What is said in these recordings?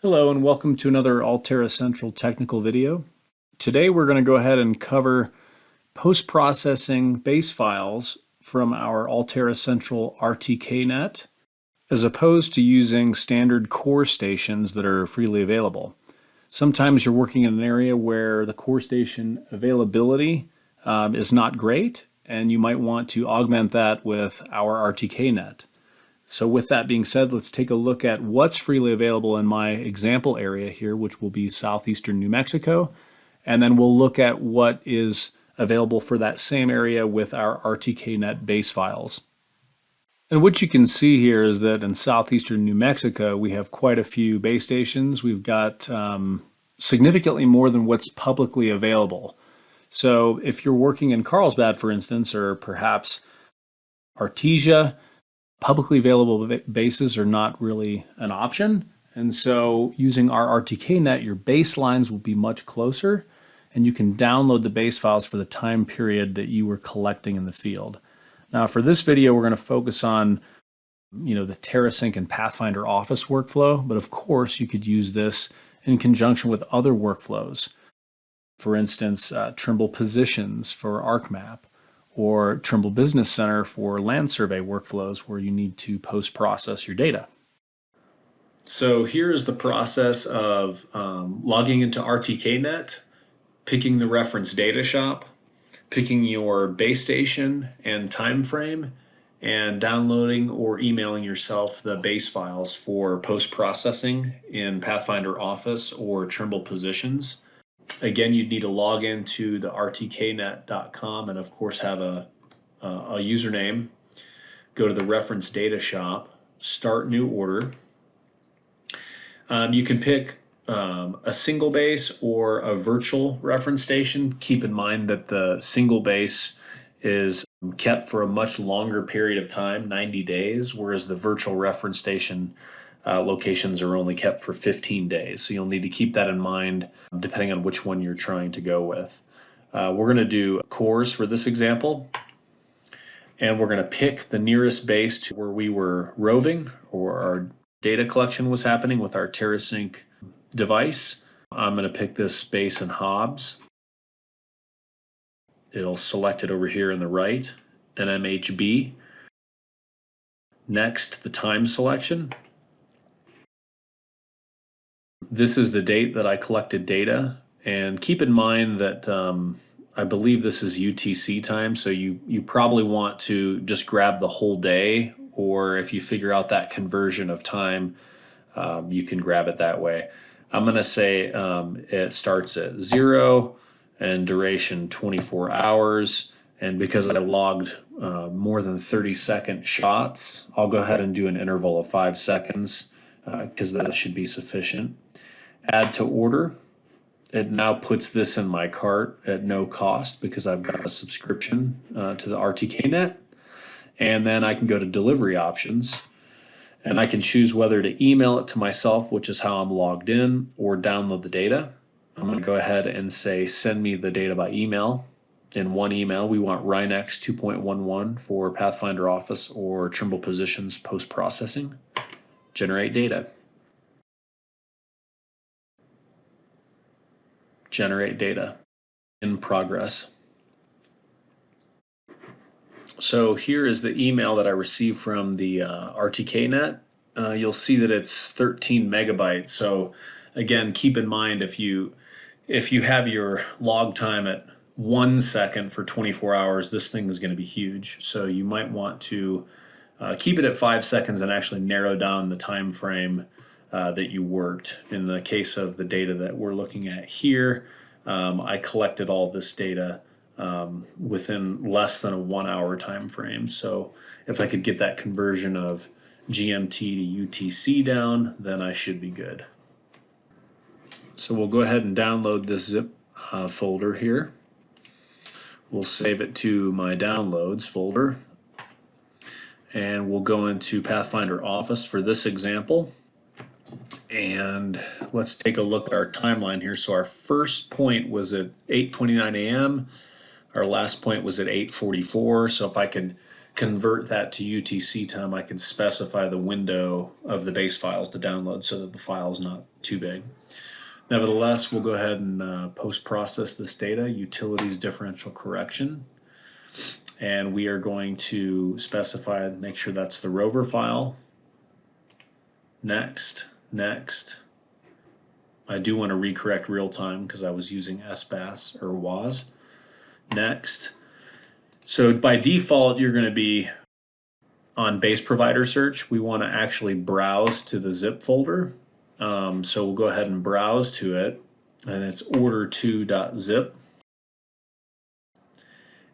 Hello and welcome to another AllTerra's Central technical video. Today we're going to go ahead and cover post-processing base files from our AllTerra's Central RTKNET as opposed to using standard core stations that are freely available. Sometimes you're working in an area where the core station availability is not great, and you might want to augment that with our RTKNET. So with that being said, let's take a look at what's freely available in my example area here, which will be southeastern New Mexico. And then we'll look at what is available for that same area with our RTKNET base files. And what you can see here is that in southeastern New Mexico, we have quite a few base stations. We've got significantly more than what's publicly available. So if you're working in Carlsbad, for instance, or perhaps Artesia, publicly available bases are not really an option. And so using our RTKNET, your baselines will be much closer, and you can download the base files for the time period that you were collecting in the field. Now for this video, we're going to focus on the TerraSync and Pathfinder Office workflow, but of course you could use this in conjunction with other workflows. For instance, Trimble Positions for ArcMap, or Trimble Business Center for land survey workflows where you need to post-process your data. So here is the process of logging into RTKNET, picking the reference data shop, picking your base station and time frame, and downloading or emailing yourself the base files for post-processing in Pathfinder Office or Trimble Positions. Again, you'd need to log into the rtknet.com and of course have a username. Go to the reference data shop, start new order. You can pick a single base or a virtual reference station. Keep in mind that the single base is kept for a much longer period of time, 90 days, whereas the virtual reference station locations are only kept for 15 days. So you'll need to keep that in mind depending on which one you're trying to go with. We're going to do CORS for this example, and we're going to pick the nearest base to where we were roving or our data collection was happening with our TerraSync device. I'm going to pick this base in Hobbs. It'll select it over here in the right, NMHB. Next, the time selection. This is the date that I collected data, and keep in mind that I believe this is UTC time, so you probably want to just grab the whole day, or if you figure out that conversion of time, you can grab it that way. I'm going to say it starts at 0 and duration 24 hours, and because I logged more than 30-second shots, I'll go ahead and do an interval of 5 seconds because that should be sufficient. Add to order. It now puts this in my cart at no cost because I've got a subscription to the RTKNET. And then I can go to delivery options, and I can choose whether to email it to myself, which is how I'm logged in, or download the data. I'm going to go ahead and say send me the data by email. In one email, we want RINEX 2.11 for Pathfinder Office or Trimble Positions post-processing. Generate data. Generate data. In progress. So here is the email that I received from the RTKNET. You'll see that it's 13 megabytes. So again, keep in mind if you have your log time at 1 second for 24 hours, this thing is going to be huge. So you might want to keep it at 5 seconds and actually narrow down the time frame that you worked. In the case of the data that we're looking at here, I collected all this data within less than a 1 hour time frame. So if I could get that conversion of GMT to UTC down, then I should be good. So we'll go ahead and download this zip folder here. We'll save it to my downloads folder, and we'll go into Pathfinder Office for this example. And let's take a look at our timeline here. So our first point was at 8:29 a.m. Our last point was at 8:44. So if I could convert that to UTC time, I can specify the window of the base files to download so that the file is not too big. Nevertheless, we'll go ahead and post-process this data, utilities differential correction. And we are going to specify, make sure that's the rover file. Next, next. I do want to recorrect real time because I was using SBAS or WAS. Next. So by default, you're going to be on base provider search. We want to actually browse to the zip folder. So we'll go ahead and browse to it, and it's order2.zip.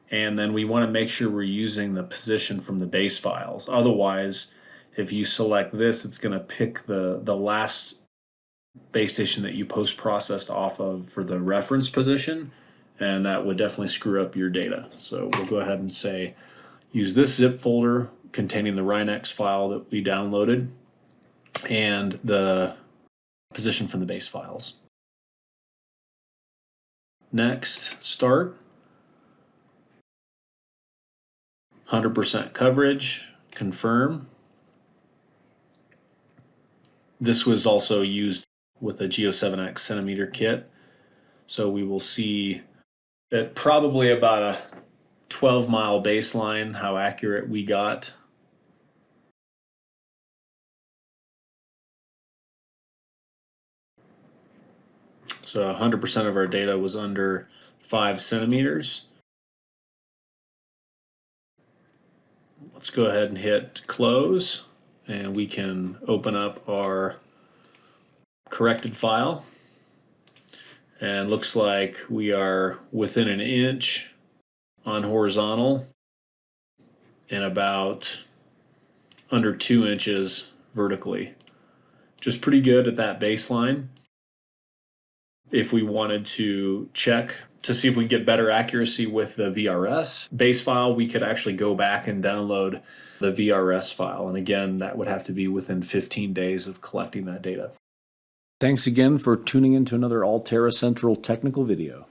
And then we want to make sure we're using the position from the base files. Otherwise, if you select this, it's going to pick the last base station that you post-processed off of for the reference position, and that would definitely screw up your data. So we'll go ahead and say, use this zip folder containing the RINEX file that we downloaded and the position from the base files. Next, start. 100% coverage, confirm. This was also used with a Geo7X centimeter kit. So we will see at probably about a 12-mile baseline how accurate we got. So 100% of our data was under 5 centimeters. Let's go ahead and hit close, and we can open up our corrected file. And looks like we are within an inch on horizontal and about under 2 inches vertically. Just pretty good at that baseline. If we wanted to check to see if we get better accuracy with the VRS base file, we could actually go back and download the VRS file. And again, that would have to be within 15 days of collecting that data. Thanks again for tuning in to another AllTerra Central technical video.